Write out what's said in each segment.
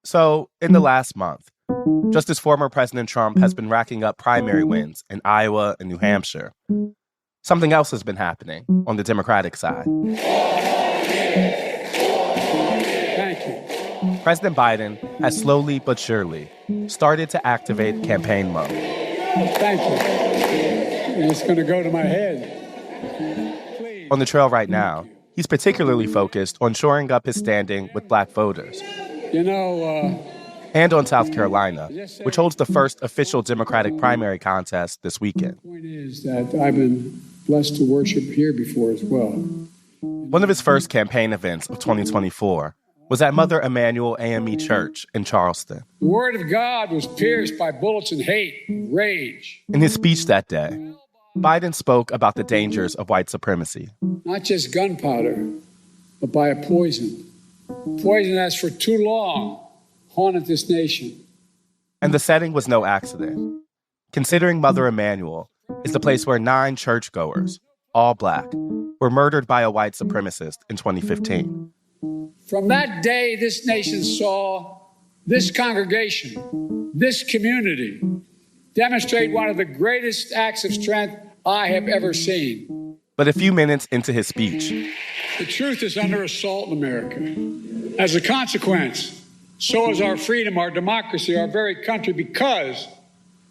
So, in the last month, just as former President Trump has been racking up primary wins in Iowa and New Hampshire, something else has been happening on the Democratic side. Thank you. President Biden has slowly but surely started to activate campaign mode. Thank you. And it's going to go to my head. Please. On the trail right now, he's particularly focused on shoring up his standing with Black voters. And on South Carolina, which holds the first official Democratic primary contest this weekend. The point is that I've been blessed to worship here before as well. One of his first campaign events of 2024 was at Mother Emanuel A.M.E. Church in Charleston. The word of God was pierced by bullets and hate and rage. In his speech that day, Biden spoke about the dangers of white supremacy. Not just gunpowder, but by a poison. Poison that's for too long haunted this nation. And the setting was no accident. Considering Mother Emanuel is the place where 9 churchgoers, all Black, were murdered by a white supremacist in 2015. From that day, this nation saw this congregation, this community, demonstrate one of the greatest acts of strength I have ever seen. But a few minutes into his speech, the truth is under assault in America. As a consequence, so is our freedom, our democracy, our very country, because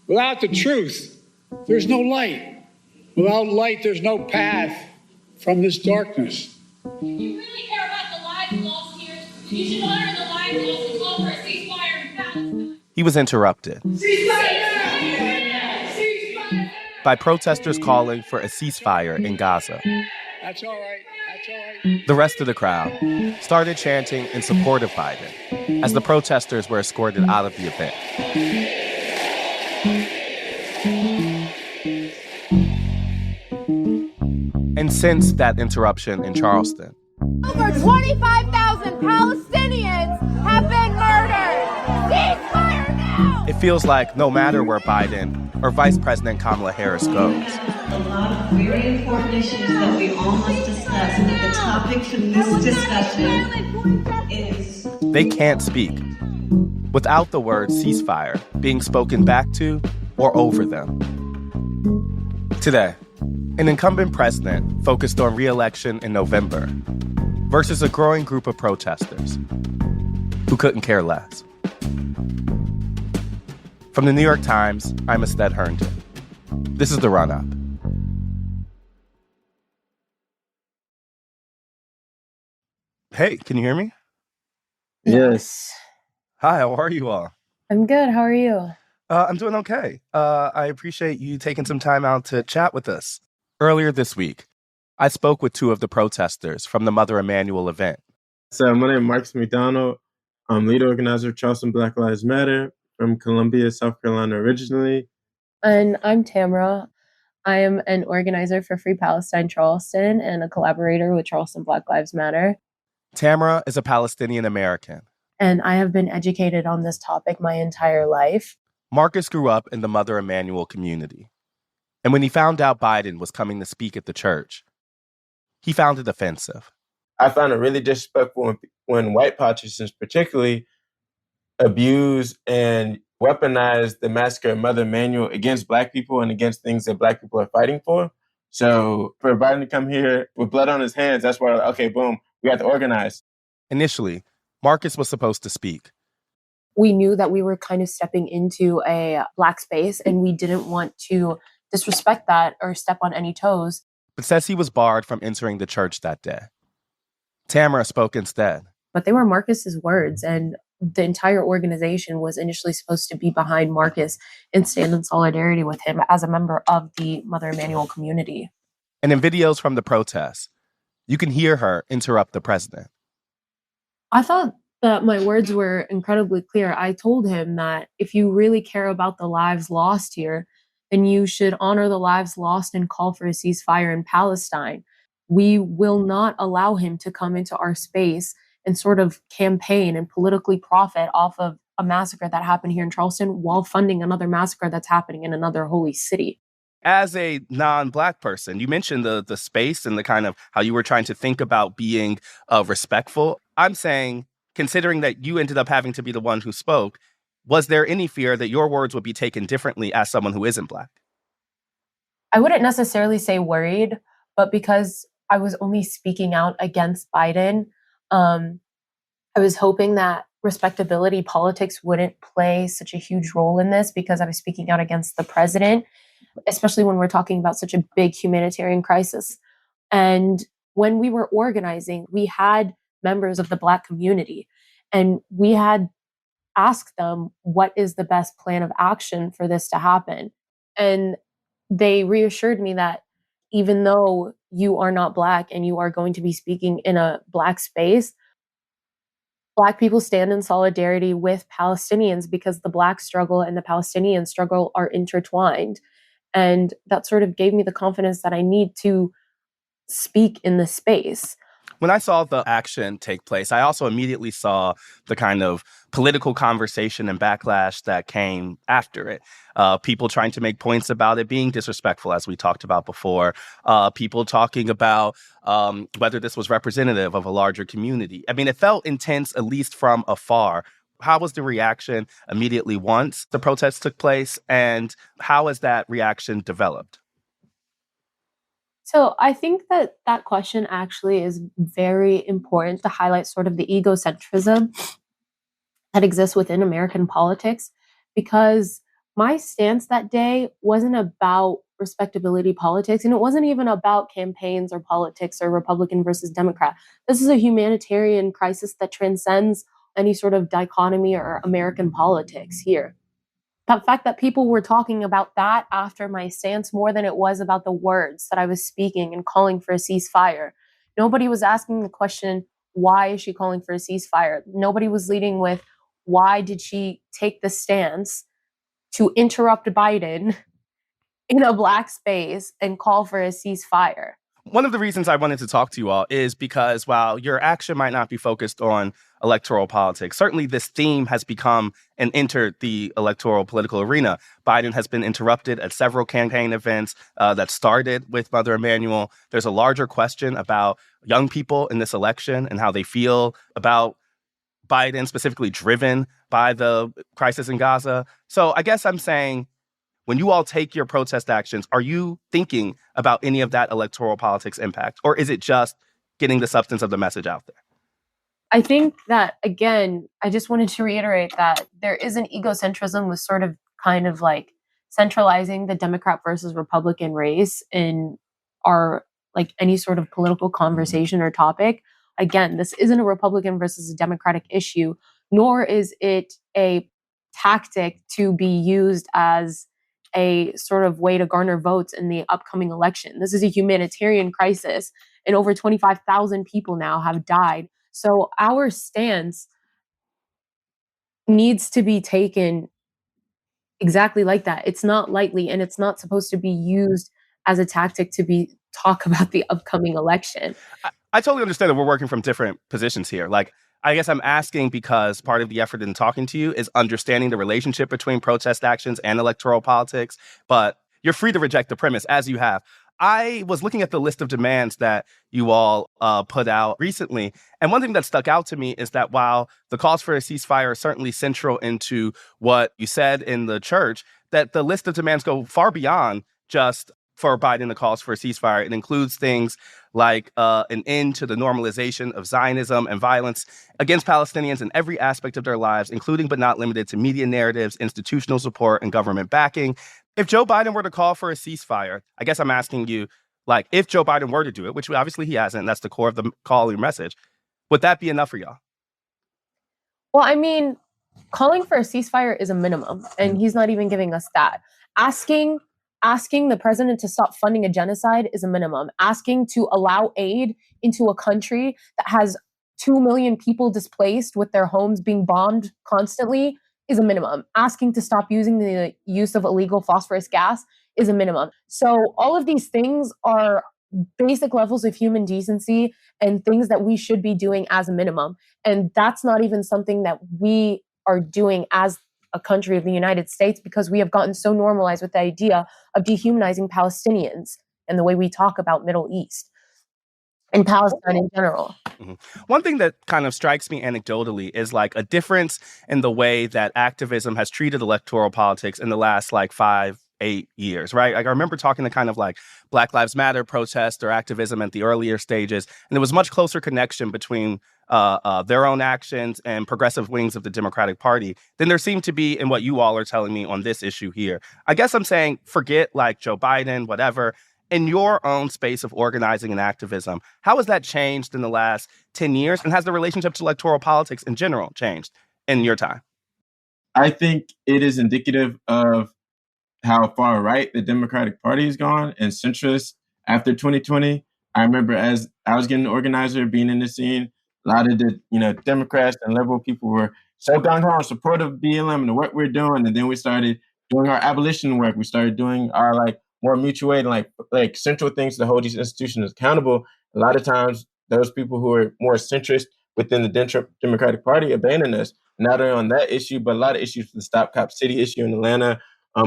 without the truth, there's no light. Without light, there's no path from this darkness. If you really care about the lives lost here, you should honor the lives lost and call for a ceasefire in Palestine. He was interrupted by protesters calling for a ceasefire in Gaza. That's all right. That's all right. The rest of the crowd started chanting in support of Biden as the protesters were escorted out of the event. And since that interruption in Charleston, over 25,000 Palestinians have been murdered. Ceasefire now! It feels like no matter where Biden or Vice President Kamala Harris goes, a lot of very important issues that we all must discuss. And the topic for this discussion is... they can't speak without the word ceasefire being spoken back to or over them. Today, an incumbent president focused on re-election in November versus a growing group of protesters who couldn't care less. From the New York Times, I'm Ested Herndon. This is The Run-Up. Hey, can you hear me? Yes. Hi, how are you all? I'm good. How are you? I'm doing okay. I appreciate you taking some time out to chat with us. Earlier this week, I spoke with 2 of the protesters from the Mother Emanuel event. So my name is Marcus McDonald. I'm lead organizer of Charleston Black Lives Matter from Columbia, South Carolina originally. And I'm Tamara. I am an organizer for Free Palestine Charleston and a collaborator with Charleston Black Lives Matter. Tamara is a Palestinian American. And I have been educated on this topic my entire life. Marcus grew up in the Mother Emanuel community. And when he found out Biden was coming to speak at the church, he found it offensive. I found it really disrespectful when white politicians particularly abuse and weaponize the massacre of Mother Emanuel against Black people and against things that Black people are fighting for. So for Biden to come here with blood on his hands, that's why, okay, boom, we have to organize. Initially, Marcus was supposed to speak. We knew that we were kind of stepping into a Black space, and we didn't want to disrespect that or step on any toes. But says he was barred from entering the church that day. Tamara spoke instead. But they were Marcus's words, and the entire organization was initially supposed to be behind Marcus and stand in solidarity with him as a member of the Mother Emanuel community. And in videos from the protests, you can hear her interrupt the president. I thought that my words were incredibly clear. I told him that if you really care about the lives lost here, then you should honor the lives lost and call for a ceasefire in Palestine. We will not allow him to come into our space and sort of campaign and politically profit off of a massacre that happened here in Charleston while funding another massacre that's happening in another holy city. As a non-Black person, you mentioned the space and the kind of how you were trying to think about being respectful. I'm saying considering that you ended up having to be the one who spoke, was there any fear that your words would be taken differently as someone who isn't Black? I wouldn't necessarily say worried, but because I was only speaking out against Biden, I was hoping that respectability politics wouldn't play such a huge role in this because I was speaking out against the president, especially when we're talking about such a big humanitarian crisis. And when we were organizing, we had members of the Black community, and we had asked them, what is the best plan of action for this to happen? And they reassured me that even though you are not Black and you are going to be speaking in a Black space, Black people stand in solidarity with Palestinians because the Black struggle and the Palestinian struggle are intertwined. And that sort of gave me the confidence that I need to speak in this space. When I saw the action take place, I also immediately saw the kind of political conversation and backlash that came after it. People trying to make points about it being disrespectful, as we talked about before. People talking about whether this was representative of a larger community. I mean, it felt intense, at least from afar. How was the reaction immediately once the protests took place? And how has that reaction developed? So I think that that question actually is very important to highlight sort of the egocentrism that exists within American politics, because my stance that day wasn't about respectability politics, and it wasn't even about campaigns or politics or Republican versus Democrat. This is a humanitarian crisis that transcends any sort of dichotomy or American politics here. The fact that people were talking about that after my stance more than it was about the words that I was speaking and calling for a ceasefire. Nobody was asking the question, why is she calling for a ceasefire? Nobody was leading with, why did she take the stance to interrupt Biden in a Black space and call for a ceasefire? One of the reasons I wanted to talk to you all is because while your action might not be focused on electoral politics, certainly this theme has become and entered the electoral political arena. Biden has been interrupted at several campaign events that started with Mother Emanuel. There's a larger question about young people in this election and how they feel about Biden, specifically driven by the crisis in Gaza. So I guess I'm saying, when you all take your protest actions, are you thinking about any of that electoral politics impact? Or is it just getting the substance of the message out there? I think that, again, I just wanted to reiterate that there is an egocentrism with sort of kind of like centralizing the Democrat versus Republican race in our, like, any sort of political conversation or topic. Again, this isn't a Republican versus a Democratic issue, nor is it a tactic to be used as a sort of way to garner votes in the upcoming election. This is a humanitarian crisis, and over 25,000 people now have died. So our stance needs to be taken exactly like that. It's not lightly, and it's not supposed to be used as a tactic to be talk about the upcoming election. I totally understand that we're working from different positions here. Like, I guess I'm asking because part of the effort in talking to you is understanding the relationship between protest actions and electoral politics. But you're free to reject the premise, as you have. I was looking at the list of demands that you all put out recently. And one thing that stuck out to me is that while the calls for a ceasefire are certainly central into what you said in the church, that the list of demands go far beyond just for Biden the calls for a ceasefire. It includes things like an end to the normalization of Zionism and violence against Palestinians in every aspect of their lives, including but not limited to media narratives, institutional support, and government backing. If Joe Biden were to call for a ceasefire, I guess I'm asking you, like, if Joe Biden were to do it, which obviously he hasn't, and that's the core of the call or message, would that be enough for y'all? Well, I mean, calling for a ceasefire is a minimum, and he's not even giving us that. Asking the president to stop funding a genocide is a minimum. Asking to allow aid into a country that has 2 million people displaced with their homes being bombed constantly is a minimum. Asking to stop using the use of illegal phosphorus gas is a minimum. So all of these things are basic levels of human decency and things that we should be doing as a minimum. And that's not even something that we are doing as a country of the United States, because we have gotten so normalized with the idea of dehumanizing Palestinians and the way we talk about Middle East. in Palestine in general. Mhm. One thing that kind of strikes me anecdotally is like a difference in the way that activism has treated electoral politics in the last like 5-8 years, right? Like I remember talking to kind of like Black Lives Matter protest or activism at the earlier stages, and there was much closer connection between their own actions and progressive wings of the Democratic Party than there seemed to be in what you all are telling me on this issue here. I guess I'm saying forget like Joe Biden, whatever. In your own space of organizing and activism, how has that changed in the last 10 years? And has the relationship to electoral politics in general changed in your time? I think it is indicative of how far right the Democratic Party has gone and centrist after 2020. I remember as I was getting an organizer, being in the scene, a lot of the Democrats and liberal people were so gung ho and supportive of BLM and the work we're doing, and then we started doing our abolition work. We started doing our like more mutual aid and like central things to hold these institutions accountable. A lot of times, those people who are more centrist within the Democratic Party abandon us, not only on that issue, but a lot of issues for the Stop Cop City issue in Atlanta,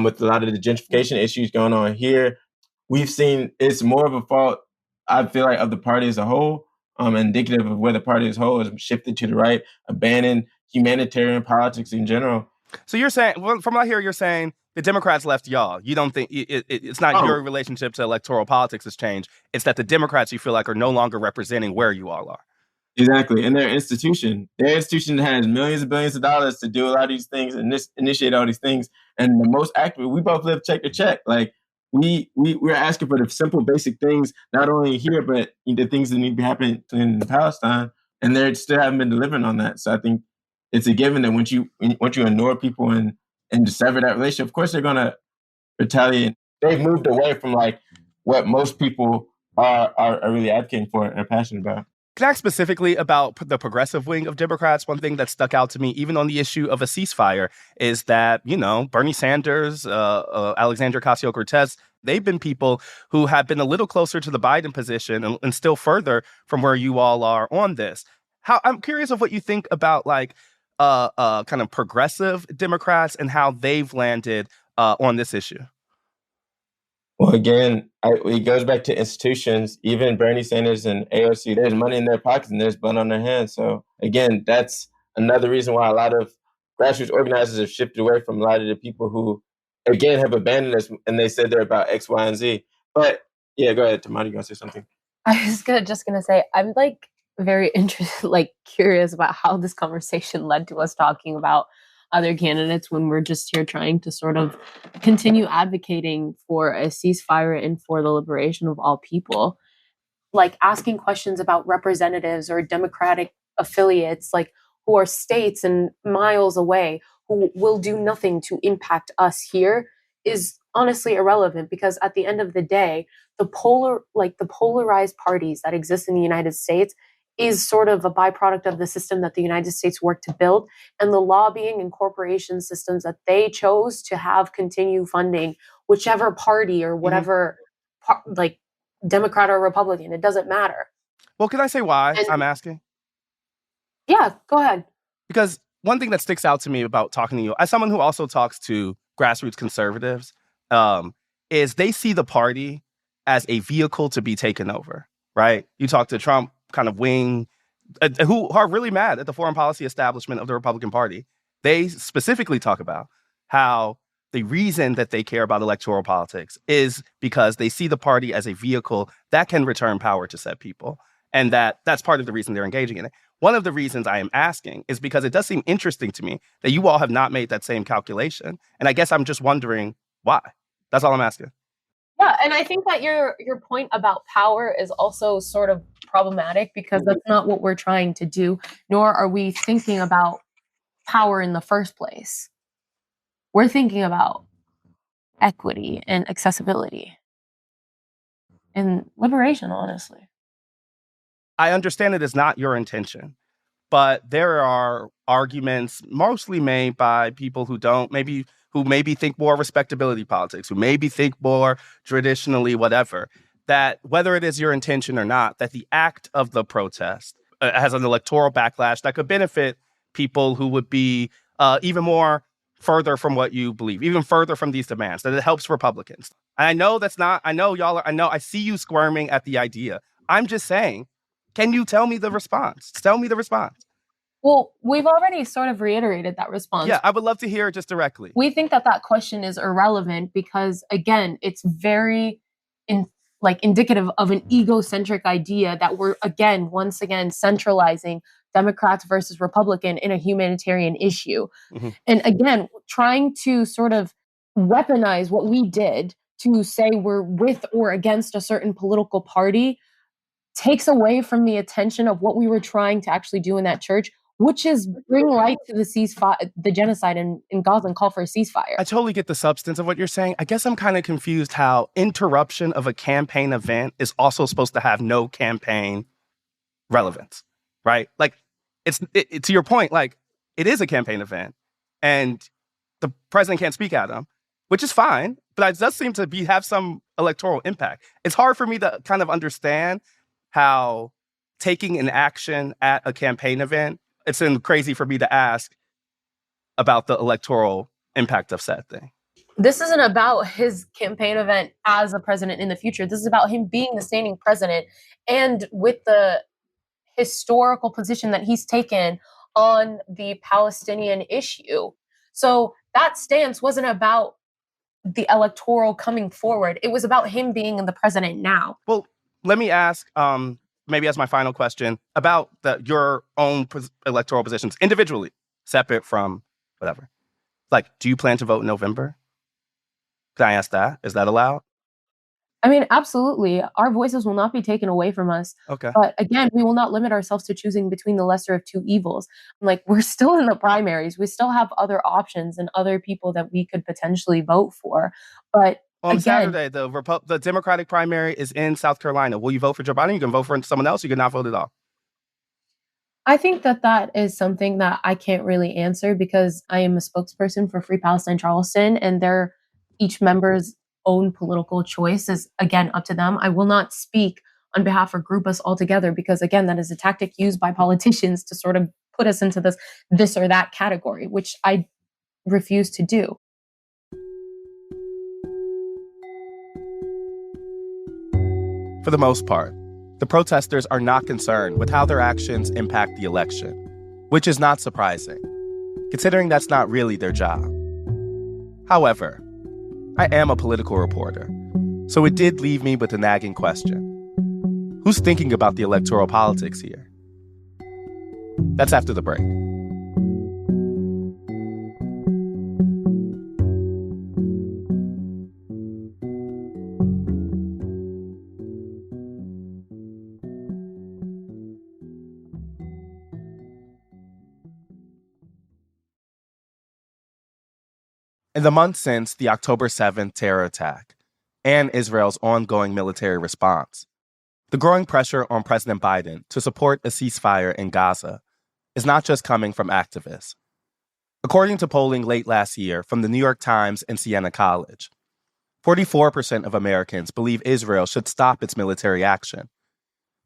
with a lot of the gentrification issues going on here. We've seen it's more of a fault, I feel like, of the party as a whole, indicative of where the party as a whole has shifted to the right, abandoned humanitarian politics in general. So you're saying, well, from what I hear, you're saying the Democrats left y'all. You don't think it's not your relationship to electoral politics has changed. It's that the Democrats you feel like are no longer representing where you all are. Exactly. And their institution has millions and billions of dollars to do a lot of these things and initiate all these things. And the most active, we both live check to check. Like we're asking for the simple, basic things, not only here, but the things that need to be happening in Palestine. And they still haven't been delivering on that. So I think it's a given that once you ignore people and sever that relationship, of course they're going to retaliate. They've moved away from like what most people are really advocating for and are passionate about. Can I ask specifically about the progressive wing of Democrats? One thing that stuck out to me, even on the issue of a ceasefire, is that, Bernie Sanders, Alexandria Ocasio-Cortez, they've been people who have been a little closer to the Biden position and still further from where you all are on this. I'm curious of what you think about like kind of progressive Democrats and how they've landed on this issue. Well, again, it goes back to institutions. Even Bernie Sanders and AOC, there's money in their pockets and there's blood on their hands. So again, that's another reason why a lot of grassroots organizers have shifted away from a lot of the people who, again, have abandoned us and they said they're about X, Y, and Z. But yeah, go ahead, Tamara, you gonna say something? I was just gonna say, I'm like very interested, like curious about how this conversation led to us talking about other candidates when we're just here trying to sort of continue advocating for a ceasefire and for the liberation of all people. Like asking questions about representatives or Democratic affiliates, like who are states and miles away, who will do nothing to impact us here, is honestly irrelevant, because at the end of the day, the polarized parties that exist in the United States is sort of a byproduct of the system that the United States worked to build, and the lobbying and corporation systems that they chose to have continue funding whichever party or whatever, like Democrat or Republican, it doesn't matter. Well, can I say why I'm asking? Yeah, go ahead. Because one thing that sticks out to me about talking to you, as someone who also talks to grassroots conservatives, is they see the party as a vehicle to be taken over, right? You talk to Trump kind of wing, who are really mad at the foreign policy establishment of the Republican Party. They specifically talk about how the reason that they care about electoral politics is because they see the party as a vehicle that can return power to said people. And that's part of the reason they're engaging in it. One of the reasons I am asking is because it does seem interesting to me that you all have not made that same calculation. And I guess I'm just wondering why. That's all I'm asking. Yeah, and I think that your point about power is also sort of problematic, because that's not what we're trying to do, nor are we thinking about power in the first place. We're thinking about equity and accessibility and liberation, honestly. I understand it is not your intention, but there are arguments mostly made by people who maybe think more respectability politics, who maybe think more traditionally whatever, that whether it is your intention or not, that the act of the protest has an electoral backlash that could benefit people who would be even more further from what you believe, even further from these demands, that it helps Republicans. And I know I see you squirming at the idea. I'm just saying, Can you tell me the response? Tell me the response. Well, we've already sort of reiterated that response. Yeah, I would love to hear it just directly. We think that question is irrelevant because, again, it's very indicative of an egocentric idea that we're, once again, centralizing Democrats versus Republican in a humanitarian issue. Mm-hmm. And again, trying to sort of weaponize what we did to say we're with or against a certain political party takes away from the attention of what we were trying to actually do in that church, which is bring light to the ceasefire, the genocide in Gaza, and call for a ceasefire. I totally get the substance of what you're saying. I guess I'm kind of confused how interruption of a campaign event is also supposed to have no campaign relevance, right? Like, it's to your point, like, it is a campaign event, and the president can't speak at them, which is fine, but it does seem to have some electoral impact. It's hard for me to kind of understand how taking an action at a campaign event, it's crazy for me to ask about the electoral impact of said thing. This isn't about his campaign event as a president in the future. This is about him being the standing president and with the historical position that he's taken on the Palestinian issue. So that stance wasn't about the electoral coming forward. It was about him being the president now. Well, let me ask, maybe as my final question, about your own electoral positions individually, separate from whatever. Like, do you plan to vote in November? Can I ask that? Is that allowed? I mean, absolutely. Our voices will not be taken away from us. Okay. But again, we will not limit ourselves to choosing between the lesser of two evils. Like, we're still in the primaries. We still have other options and other people that we could potentially vote for. But on Saturday, the Democratic primary is in South Carolina. Will you vote for Joe Biden? You can vote for someone else. You can not vote at all. I think that is something that I can't really answer because I am a spokesperson for Free Palestine Charleston, and they're each member's own political choice is, again, up to them. I will not speak on behalf or group us all together because, again, that is a tactic used by politicians to sort of put us into this or that category, which I refuse to do. For the most part, the protesters are not concerned with how their actions impact the election, which is not surprising, considering that's not really their job. However, I am a political reporter, so it did leave me with a nagging question. Who's thinking about the electoral politics here? That's after the break. In the months since the October 7th terror attack and Israel's ongoing military response, the growing pressure on President Biden to support a ceasefire in Gaza is not just coming from activists. According to polling late last year from the New York Times and Siena College, 44% of Americans believe Israel should stop its military action.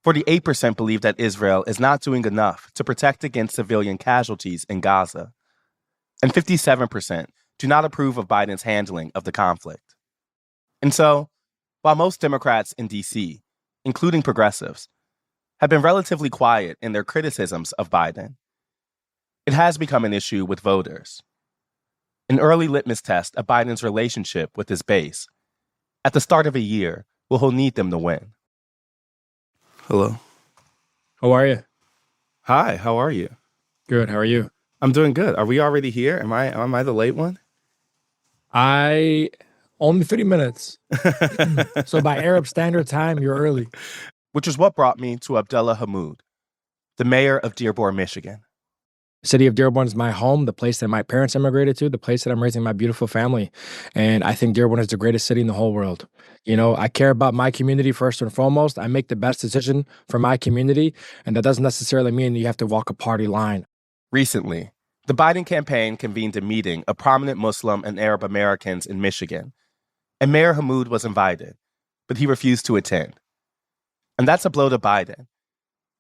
48% believe that Israel is not doing enough to protect against civilian casualties in Gaza. And 57% do not approve of Biden's handling of the conflict. And so, while most Democrats in D.C., including progressives, have been relatively quiet in their criticisms of Biden, it has become an issue with voters. An early litmus test of Biden's relationship with his base at the start of a year will he'll need them to win. Hello. How are you? Hi, how are you? Good, how are you? I'm doing good. Are we already here? Am I the late one? Only 30 minutes. So by Arab Standard Time, you're early. Which is what brought me to Abdullah Hammoud, the mayor of Dearborn, Michigan. The city of Dearborn is my home, the place that my parents immigrated to, the place that I'm raising my beautiful family. And I think Dearborn is the greatest city in the whole world. You know, I care about my community first and foremost. I make the best decision for my community. And that doesn't necessarily mean you have to walk a party line. Recently, the Biden campaign convened a meeting of prominent Muslim and Arab Americans in Michigan, and Mayor Hammoud was invited, but he refused to attend. And that's a blow to Biden.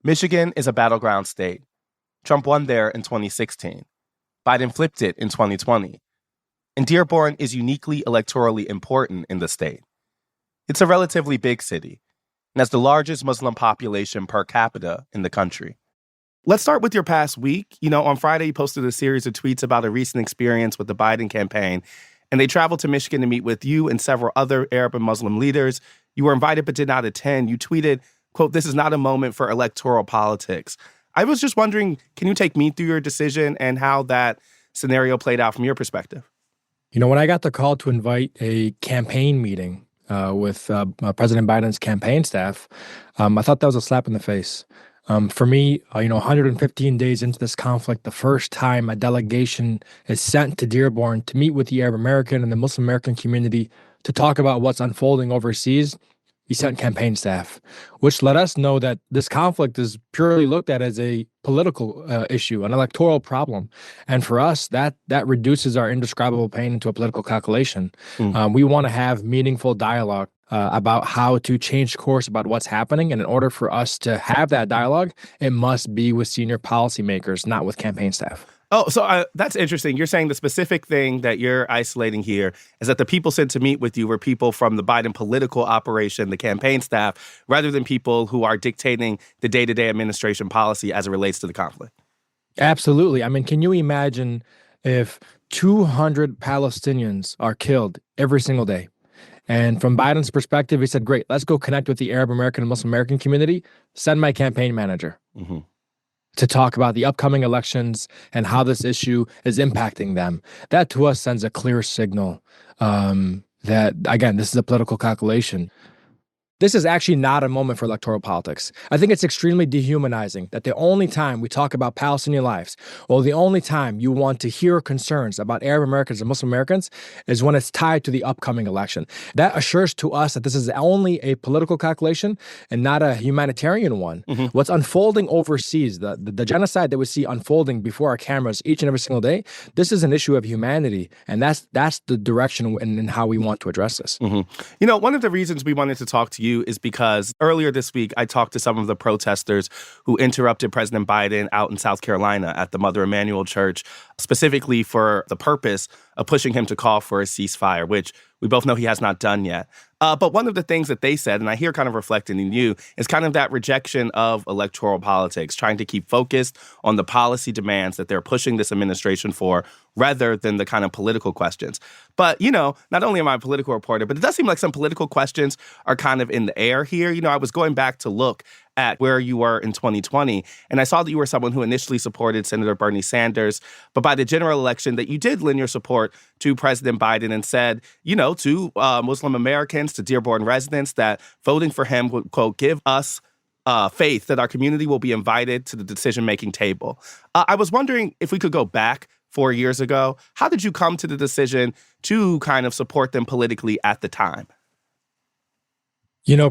Michigan is a battleground state. Trump won there in 2016. Biden flipped it in 2020. And Dearborn is uniquely electorally important in the state. It's a relatively big city, and has the largest Muslim population per capita in the country. Let's start with your past week. On Friday, you posted a series of tweets about a recent experience with the Biden campaign, and they traveled to Michigan to meet with you and several other Arab and Muslim leaders. You were invited but did not attend. You tweeted, quote, "This is not a moment for electoral politics." I was just wondering, can you take me through your decision and how that scenario played out from your perspective? When I got the call to invite a campaign meeting with President Biden's campaign staff, I thought that was a slap in the face. For me, 115 days into this conflict, the first time a delegation is sent to Dearborn to meet with the Arab American and the Muslim American community to talk about what's unfolding overseas, he sent campaign staff, which let us know that this conflict is purely looked at as a political issue, an electoral problem. And for us, that reduces our indescribable pain into a political calculation. We want to have meaningful dialogue about how to change course about what's happening. And in order for us to have that dialogue, it must be with senior policymakers, not with campaign staff. Oh, so that's interesting. You're saying the specific thing that you're isolating here is that the people sent to meet with you were people from the Biden political operation, the campaign staff, rather than people who are dictating the day-to-day administration policy as it relates to the conflict. Absolutely. I mean, can you imagine if 200 Palestinians are killed every single day? And from Biden's perspective, he said, great, let's go connect with the Arab American and Muslim American community. Send my campaign manager. To talk about the upcoming elections and how this issue is impacting them. That to us sends a clear signal that, again, this is a political calculation. This is actually not a moment for electoral politics. I think it's extremely dehumanizing that the only time we talk about Palestinian lives, or the only time you want to hear concerns about Arab Americans and Muslim Americans is when it's tied to the upcoming election. That assures to us that this is only a political calculation and not a humanitarian one. What's unfolding overseas, the genocide that we see unfolding before our cameras each and every single day, this is an issue of humanity, and that's the direction and how we want to address this. One of the reasons we wanted to talk to you is because earlier this week, I talked to some of the protesters who interrupted President Biden out in South Carolina at the Mother Emanuel Church, specifically for the purpose of pushing him to call for a ceasefire, which we both know he has not done yet. But one of the things that they said, and I hear kind of reflected in you, is kind of that rejection of electoral politics, trying to keep focused on the policy demands that they're pushing this administration for rather than the kind of political questions. But, not only am I a political reporter, but it does seem like some political questions are kind of in the air here. I was going back to look at where you were in 2020, and I saw that you were someone who initially supported Senator Bernie Sanders, but by the general election that you did lend your support to President Biden and said, to Muslim Americans, to Dearborn residents, that voting for him would, quote, give us faith that our community will be invited to the decision-making table. I was wondering if we could go back 4 years ago. How did you come to the decision to kind of support them politically at the time?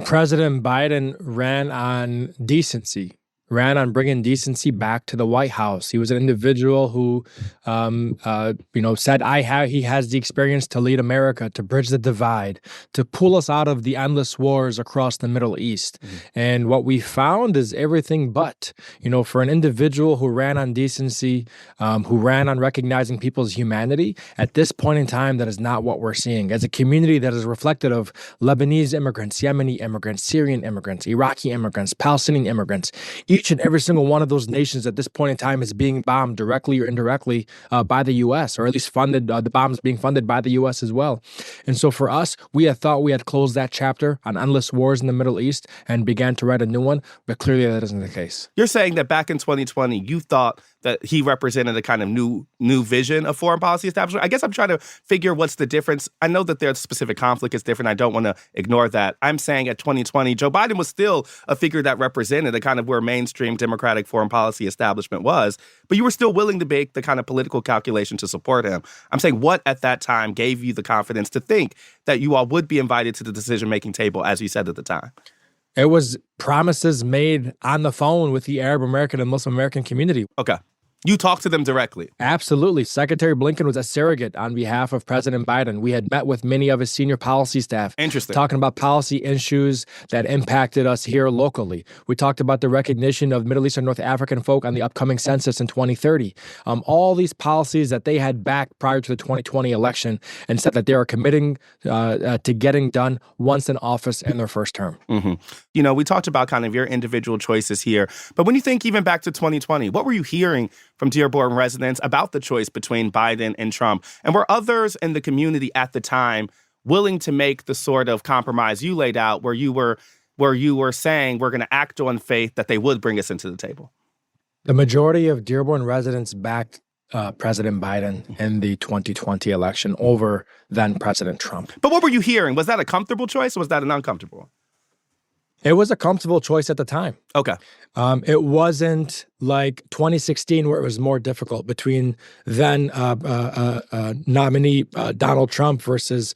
President Biden ran on decency, ran on bringing decency back to the White House. He was an individual who, said he has the experience to lead America, to bridge the divide, to pull us out of the endless wars across the Middle East. And what we found is everything but, for an individual who ran on decency, who ran on recognizing people's humanity, at this point in time, that is not what we're seeing. As a community that is reflective of Lebanese immigrants, Yemeni immigrants, Syrian immigrants, Iraqi immigrants, Palestinian immigrants, each and every single one of those nations at this point in time is being bombed directly or indirectly by the U.S., or at least funded, the bombs being funded by the U.S. as well. And so for us, we had thought we had closed that chapter on endless wars in the Middle East and began to write a new one, but clearly that isn't the case. You're saying that back in 2020, you thought that he represented a kind of new vision of foreign policy establishment. I guess I'm trying to figure what's the difference. I know that their specific conflict is different. I don't want to ignore that. I'm saying at 2020, Joe Biden was still a figure that represented a kind of where mainstream Democratic foreign policy establishment was, but you were still willing to make the kind of political calculation to support him. I'm saying what at that time gave you the confidence to think that you all would be invited to the decision-making table, as you said at the time? It was promises made on the phone with the Arab American and Muslim American community. Okay. You talked to them directly. Absolutely. Secretary Blinken was a surrogate on behalf of President Biden. We had met with many of his senior policy staff. Interesting. Talking about policy issues that impacted us here locally. We talked about the recognition of Middle Eastern North African folk on the upcoming census in 2030. All these policies that they had backed prior to the 2020 election and said that they are committing to getting done once in office in their first term. Mm-hmm. You know, we talked about kind of your individual choices here, but when you think even back to 2020, what were you hearing from Dearborn residents about the choice between Biden and Trump? And were others in the community at the time willing to make the sort of compromise you laid out where you were saying we're going to act on faith that they would bring us into the table? The majority of Dearborn residents backed President Biden in the 2020 election over then President Trump. But what were you hearing? Was that a comfortable choice or was that an uncomfortable? It was a comfortable choice at the time. Okay. It wasn't like 2016 where it was more difficult between then nominee Donald Trump versus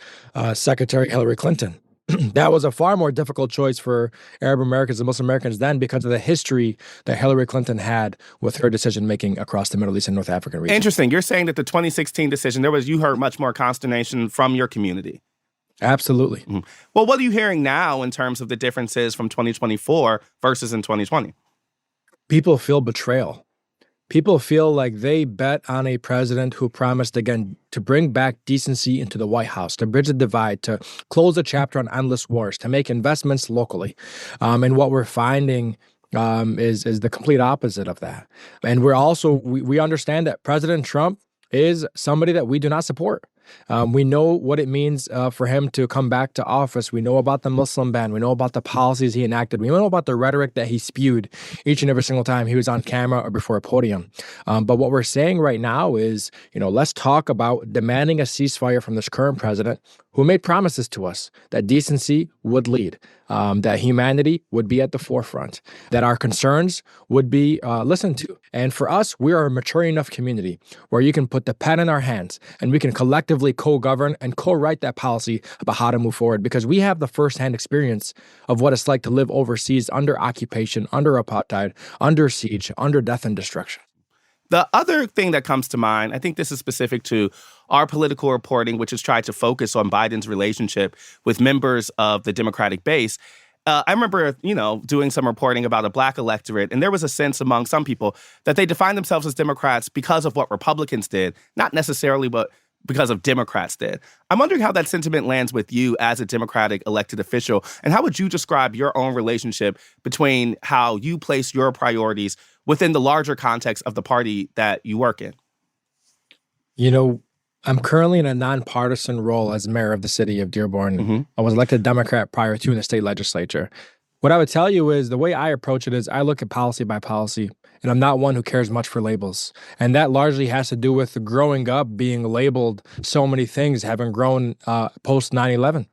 Secretary Hillary Clinton. That was a far more difficult choice for Arab Americans and Muslim Americans then because of the history that Hillary Clinton had with her decision-making across the Middle East and North African region. Interesting. You're saying that the 2016 decision, you heard much more consternation from your community. Absolutely. Mm-hmm. Well, what are you hearing now in terms of the differences from 2024 versus in 2020? People feel betrayal. People feel like they bet on a president who promised, again, to bring back decency into the White House, to bridge the divide, to close a chapter on endless wars, to make investments locally. And what we're finding is the complete opposite of that. And we're also, we understand that President Trump is somebody that we do not support. We know what it means for him to come back to office. We know about the Muslim ban. We know about the policies he enacted. We know about the rhetoric that he spewed each and every single time he was on camera or before a podium. But what we're saying right now is, let's talk about demanding a ceasefire from this current president who made promises to us that decency would lead, that humanity would be at the forefront, that our concerns would be listened to. And for us, we are a mature enough community where you can put the pen in our hands and we can collectively co-govern and co-write that policy about how to move forward because we have the firsthand experience of what it's like to live overseas under occupation, under apartheid, under siege, under death and destruction. The other thing that comes to mind, I think this is specific to our political reporting, which has tried to focus on Biden's relationship with members of the Democratic base. I remember, doing some reporting about a Black electorate, and there was a sense among some people that they defined themselves as Democrats because of what Republicans did, not necessarily but because of Democrats did. I'm wondering how that sentiment lands with you as a Democratic elected official, and how would you describe your own relationship between how you place your priorities within the larger context of the party that you work in? I'm currently in a nonpartisan role as mayor of the city of Dearborn. Mm-hmm. I was elected Democrat prior to in the state legislature. What I would tell you is the way I approach it is I look at policy by policy, and I'm not one who cares much for labels. And that largely has to do with growing up being labeled so many things, having grown post 9/11.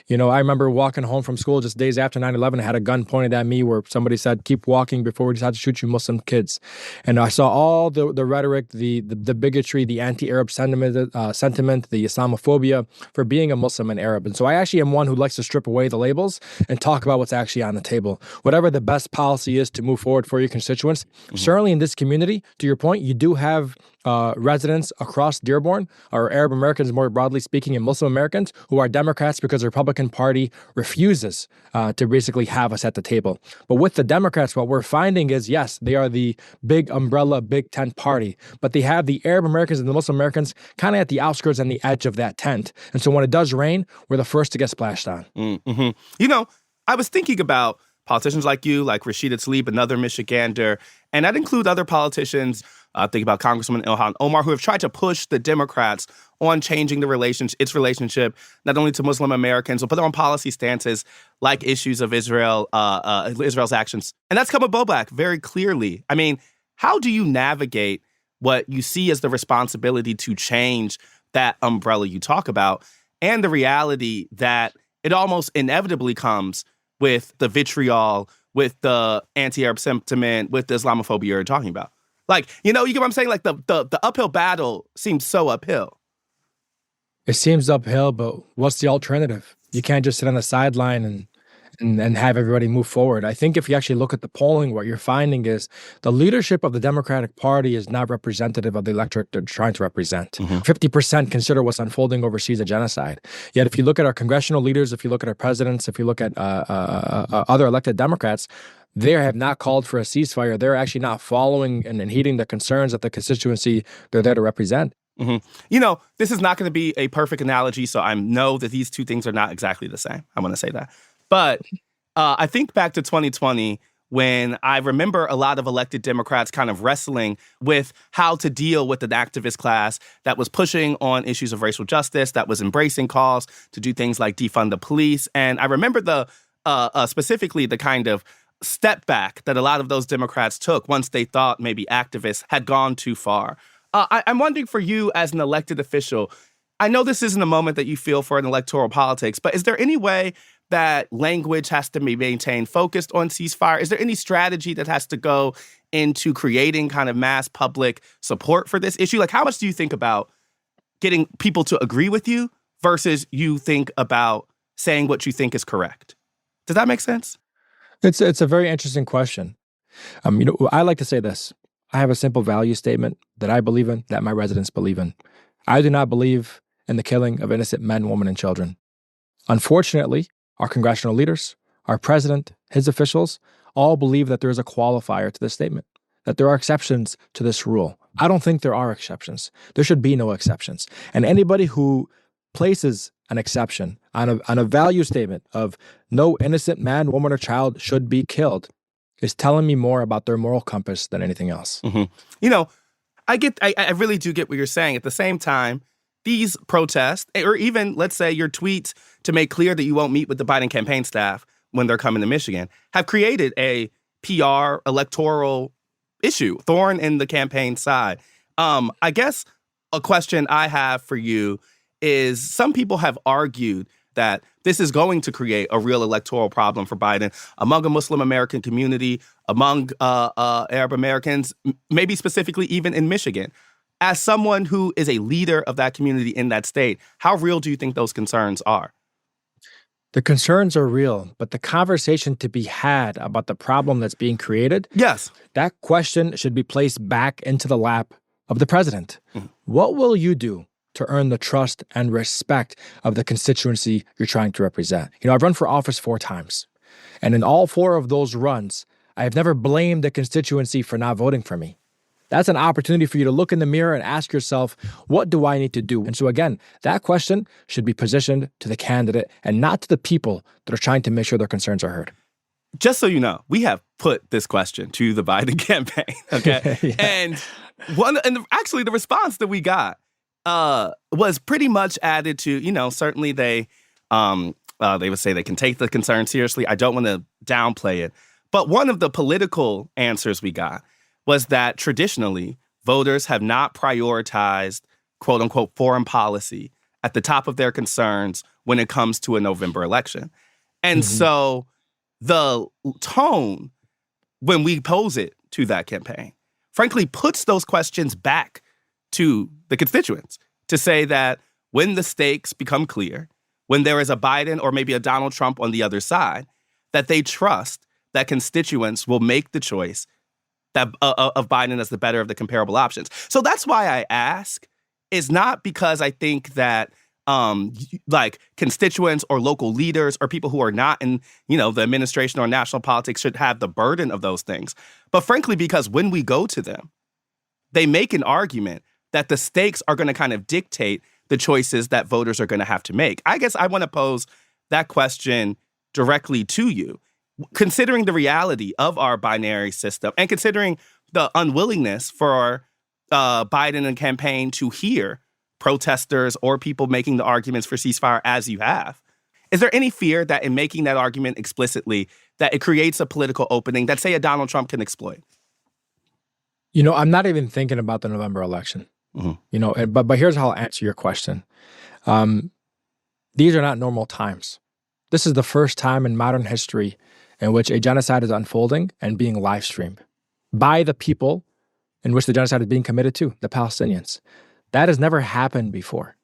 I remember walking home from school just days after 9/11, I had a gun pointed at me where somebody said, "Keep walking before we decide to shoot you Muslim kids." And I saw all the rhetoric, the bigotry, the anti-Arab sentiment, the Islamophobia for being a Muslim and Arab. And so I actually am one who likes to strip away the labels and talk about what's actually on the table. Whatever the best policy is to move forward for your constituents. Mm-hmm. Certainly in this community, to your point, you do have residents across Dearborn, or Arab Americans more broadly speaking, and Muslim Americans who are Democrats because the Republican Party refuses to basically have us at the table. But with the Democrats, what we're finding is, yes, they are the big umbrella, big tent party, but they have the Arab Americans and the Muslim Americans kind of at the outskirts and the edge of that tent. And so when it does rain, we're the first to get splashed on. Mm-hmm. I was thinking about politicians like you, like Rashida Tlaib, another Michigander, and I'd include other politicians. Think about Congressman Ilhan Omar, who have tried to push the Democrats on changing its relationship not only to Muslim Americans, but on policy stances like issues of Israel's actions. And that's come a blowback very clearly. I mean, how do you navigate what you see as the responsibility to change that umbrella you talk about and the reality that it almost inevitably comes with the vitriol, with the anti-Arab sentiment, with the Islamophobia you're talking about? Like, you get what I'm saying? Like the uphill battle seems so uphill. It seems uphill, but what's the alternative? You can't just sit on the sideline and have everybody move forward. I think if you actually look at the polling, what you're finding is the leadership of the Democratic Party is not representative of the electorate they're trying to represent. 50% consider what's unfolding overseas a genocide. Yet if you look at our congressional leaders, if you look at our presidents, if you look at other elected Democrats, they have not called for a ceasefire. They're actually not following and heeding the concerns of the constituency they're there to represent. You know, this is not going to be a perfect analogy, so I know that these two things are not exactly the same. I want to say that. But I think back to 2020 when I remember a lot of elected Democrats kind of wrestling with how to deal with an activist class that was pushing on issues of racial justice, that was embracing calls to do things like defund the police. And I remember specifically the kind of step back that a lot of those Democrats took once they thought maybe activists had gone too far. I'm wondering for you as an elected official, I know this isn't a moment that you feel for in electoral politics, but is there any way that language has to be maintained focused on ceasefire? Is there any strategy that has to go into creating kind of mass public support for this issue? Like, how much do you think about getting people to agree with you versus you think about saying what you think is correct? Does that make sense? It's a very interesting question. I like to say this. I have a simple value statement that I believe in, that my residents believe in. I do not believe in the killing of innocent men, women, and children. Unfortunately, our congressional leaders, our president, his officials, all believe that there is a qualifier to this statement, that there are exceptions to this rule. I don't think there are exceptions. There should be no exceptions. And anybody who places an exception on a value statement of no innocent man, woman, or child should be killed is telling me more about their moral compass than anything else. You know, I really do get what you're saying. At the same time, these protests, or even, let's say, your tweets to make clear that you won't meet with the Biden campaign staff when they're coming to Michigan, have created a PR electoral issue, thorn in the campaign side. I guess a question I have for you is some people have argued that this is going to create a real electoral problem for Biden among a Muslim American community, among Arab Americans, maybe specifically even in Michigan. As someone who is a leader of that community in that state, how real do you think those concerns are? The concerns are real, but the conversation to be had about the problem that's being created, yes, that question should be placed back into the lap of the president. What will you do to earn the trust and respect of the constituency you're trying to represent? I've run for office 4 times. And in all 4 of those runs, I have never blamed the constituency for not voting for me. That's an opportunity for you to look in the mirror and ask yourself, what do I need to do? And so again, that question should be positioned to the candidate and not to the people that are trying to make sure their concerns are heard. Just so you know, we have put this question to the Biden campaign, okay? Yeah. And actually the response that we got was pretty much added to, certainly they would say they can take the concern seriously. I don't want to downplay it. But one of the political answers we got was that traditionally voters have not prioritized, quote unquote, foreign policy at the top of their concerns when it comes to a November election. And so the tone when we pose it to that campaign, frankly, puts those questions back to the constituents to say that when the stakes become clear, when there is a Biden or maybe a Donald Trump on the other side, that they trust that constituents will make the choice that of Biden as the better of the comparable options. So that's why I ask, is not because I think that constituents or local leaders or people who are not in, the administration or national politics should have the burden of those things. But frankly, because when we go to them, they make an argument that the stakes are going to kind of dictate the choices that voters are going to have to make. I guess I want to pose that question directly to you. Considering the reality of our binary system and considering the unwillingness for Biden and campaign to hear protesters or people making the arguments for ceasefire as you have, is there any fear that in making that argument explicitly, that it creates a political opening that, say, a Donald Trump can exploit? I'm not even thinking about the November election. But here's how I'll answer your question. These are not normal times. This is the first time in modern history in which a genocide is unfolding and being live streamed by the people in which the genocide is being committed to, the Palestinians. That has never happened before.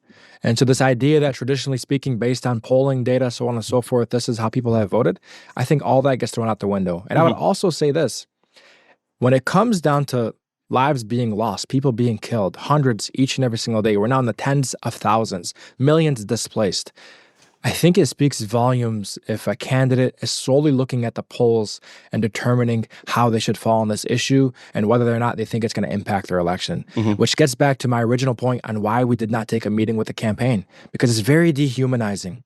And so this idea that traditionally speaking, based on polling data, so on and so forth, this is how people have voted, I think all that gets thrown out the window. And I would also say this, when it comes down to lives being lost, people being killed, hundreds each and every single day, we're now in the tens of thousands, millions displaced. I think it speaks volumes if a candidate is solely looking at the polls and determining how they should fall on this issue and whether or not they think it's going to impact their election, which gets back to my original point on why we did not take a meeting with the campaign, because it's very dehumanizing.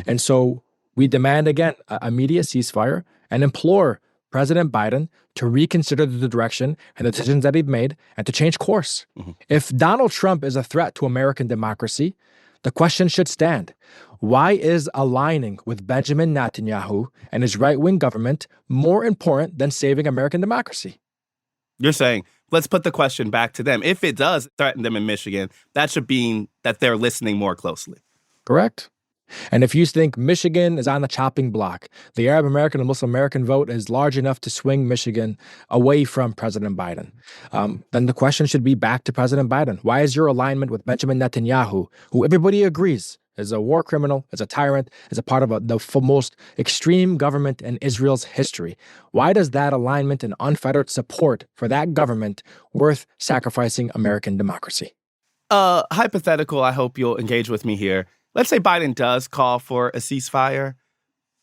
And so we demand, again, a immediate ceasefire and implore President Biden to reconsider the direction and the decisions that he've made and to change course. If Donald Trump is a threat to American democracy, the question should stand. Why is aligning with Benjamin Netanyahu and his right-wing government more important than saving American democracy? You're saying, let's put the question back to them. If it does threaten them in Michigan, that should mean that they're listening more closely. Correct. And if you think Michigan is on the chopping block, the Arab American and Muslim American vote is large enough to swing Michigan away from President Biden, then the question should be back to President Biden. Why is your alignment with Benjamin Netanyahu, who everybody agrees is a war criminal, is a tyrant, is a part of the most extreme government in Israel's history, why does that alignment and unfettered support for that government worth sacrificing American democracy? Hypothetical, I hope you'll engage with me here. Let's say Biden does call for a ceasefire.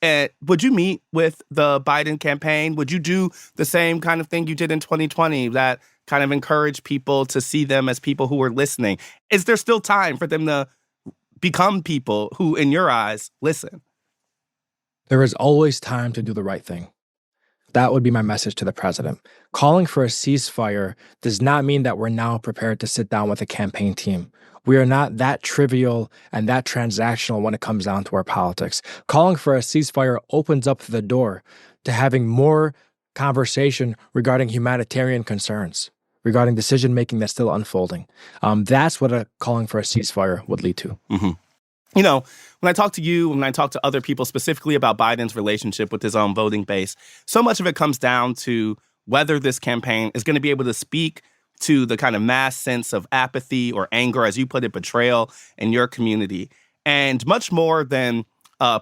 And would you meet with the Biden campaign? Would you do the same kind of thing you did in 2020 that kind of encourage people to see them as people who are listening? Is there still time for them to become people who, in your eyes, listen? There is always time to do the right thing. That would be my message to the president. Calling for a ceasefire does not mean that we're now prepared to sit down with a campaign team. We are not that trivial and that transactional when it comes down to our politics. Calling for a ceasefire opens up the door to having more conversation regarding humanitarian concerns, regarding decision-making that's still unfolding. That's what a calling for a ceasefire would lead to. You know, when I talk to you, when I talk to other people specifically about Biden's relationship with his own voting base, so much of it comes down to whether this campaign is going to be able to speak to the kind of mass sense of apathy or anger, as you put it, betrayal in your community. And much more than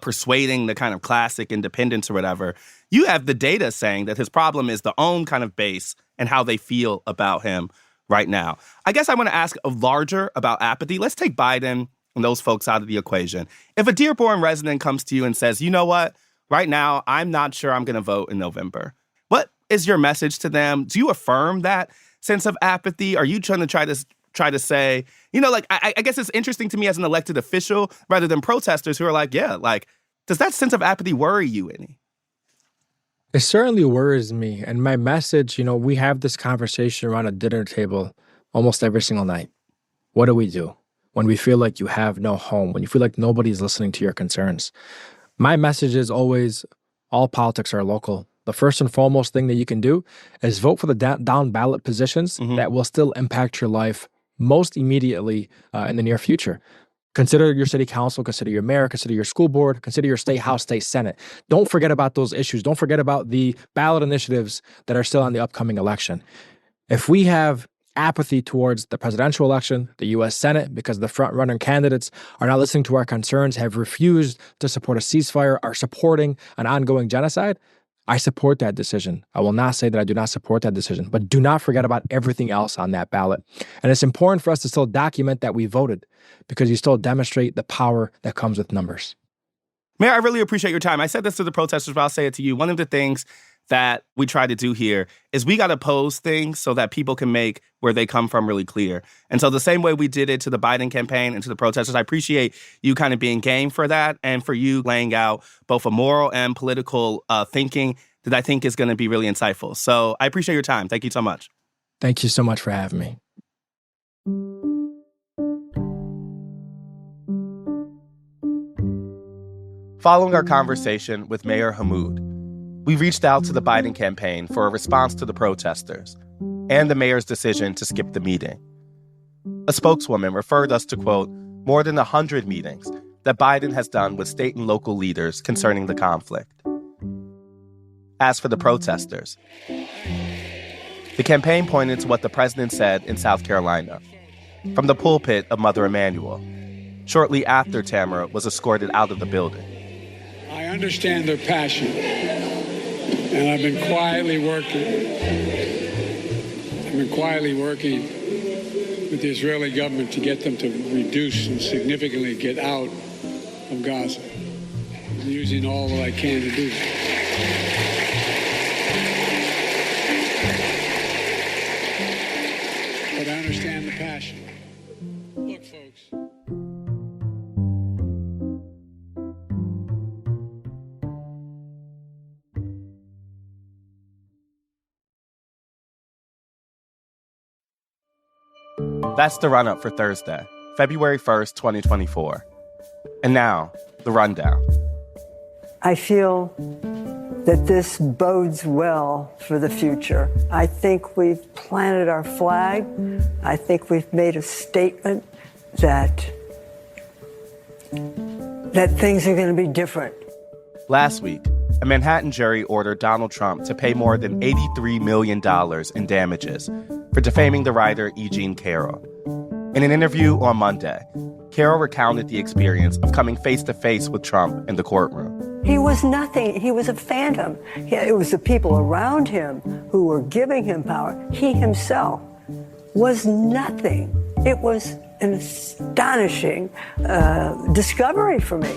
persuading the kind of classic independents or whatever, you have the data saying that his problem is the own kind of base and how they feel about him right now. I guess I want to ask larger about apathy. Let's take Biden and those folks out of the equation. If a Dearborn resident comes to you and says, you know what, right now, I'm not sure I'm going to vote in November. What is your message to them? Do you affirm that sense of apathy? Are you trying to try to say, you know, like, I guess it's interesting to me as an elected official rather than protesters who are like, yeah, like, does that sense of apathy worry you any? It certainly worries me. And my message, you know, we have this conversation around a dinner table almost every single night. What do we do when we feel like you have no home, when you feel like nobody's listening to your concerns? My message is always, all politics are local. The first and foremost thing that you can do is vote for the down ballot positions that will still impact your life most immediately in the near future. Consider your city council, consider your mayor, consider your school board, consider your state house, state senate. Don't forget about those issues. Don't forget about the ballot initiatives that are still on the upcoming election. If we have apathy towards the presidential election, the U.S. Senate, because the front-runner candidates are not listening to our concerns, have refused to support a ceasefire, are supporting an ongoing genocide, I support that decision. I will not say that I do not support that decision, but do not forget about everything else on that ballot. And it's important for us to still document that we voted, because you still demonstrate the power that comes with numbers. Mayor, I really appreciate your time. I said this to the protesters, but I'll say it to you. One of the things that we try to do here is we got to pose things so that people can make where they come from really clear. And so the same way we did it to the Biden campaign and to the protesters, I appreciate you kind of being game for that and for you laying out both a moral and political thinking that I think is going to be really insightful. So I appreciate your time. Thank you so much. Thank you so much for having me. Following our conversation with Mayor Hammoud, we reached out to the Biden campaign for a response to the protesters and the mayor's decision to skip the meeting. A spokeswoman referred us to, quote, more than 100 meetings that Biden has done with state and local leaders concerning the conflict. As for the protesters, the campaign pointed to what the president said in South Carolina from the pulpit of Mother Emanuel. shortly after Tamara was escorted out of the building. I understand their passion, and I've been quietly working with the Israeli government to get them to reduce and significantly get out of Gaza. I'm using all that I can to do that. But I understand the passion. Look, folks. That's the run-up for Thursday, February 1st, 2024. And now, the rundown. I feel that this bodes well for the future. I think we've planted our flag. I think we've made a statement that things are going to be different. Last week, a Manhattan jury ordered Donald Trump to pay more than $83 million in damages for defaming the writer E. Jean Carroll. In an interview on Monday, Carroll recounted the experience of coming face-to-face with Trump in the courtroom. He was nothing. He was a phantom. It was the people around him who were giving him power. He himself was nothing. It was an astonishing discovery for me.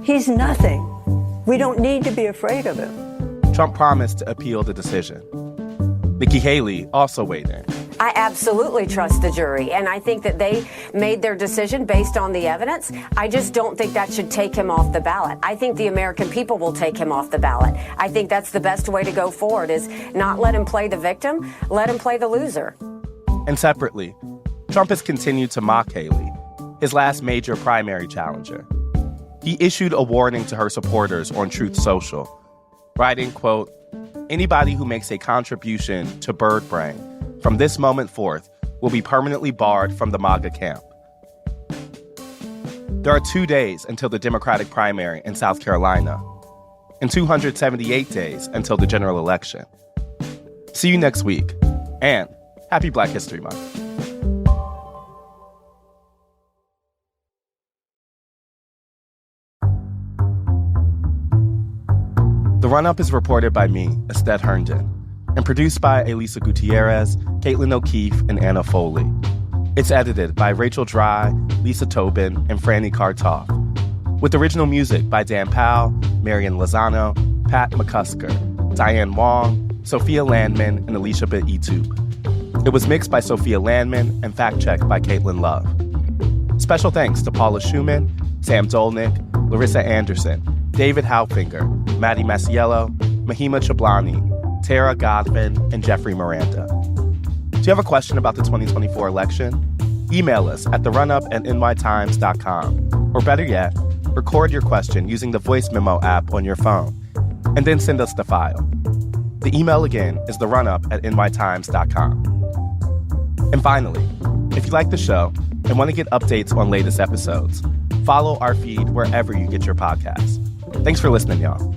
He's nothing. We don't need to be afraid of him. Trump promised to appeal the decision. Nikki Haley also weighed in. I absolutely trust the jury, and I think that they made their decision based on the evidence. I just don't think that should take him off the ballot. I think the American people will take him off the ballot. I think that's the best way to go forward, is not let him play the victim, let him play the loser. And separately, Trump has continued to mock Haley, his last major primary challenger. He issued a warning to her supporters on Truth Social, writing, quote, "Anybody who makes a contribution to bird brain from this moment forth will be permanently barred from the MAGA camp." There are 2 days until the Democratic primary in South Carolina and 278 days until the general election. See you next week, and happy Black History Month. The Run-Up is reported by me, Estet Herndon, and produced by Elisa Gutierrez, Caitlin O'Keefe, and Anna Foley. It's edited by Rachel Dry, Lisa Tobin, and Franny Kartoff, with original music by Dan Powell, Marian Lozano, Pat McCusker, Diane Wong, Sophia Landman, and Alicia Beitub. It was mixed by Sophia Landman and fact-checked by Caitlin Love. Special thanks to Paula Schumann, Sam Dolnick, Larissa Anderson, David Halfinger, Maddie Masiello, Mahima Chablani, Tara Godwin, and Jeffrey Miranda. Do you have a question about the 2024 election? Email us at therunup@nytimes.com. Or better yet, record your question using the voice memo app on your phone, and then send us the file. The email again is therunup@nytimes.com. And finally, if you like the show and want to get updates on latest episodes, follow our feed wherever you get your podcasts. Thanks for listening, y'all.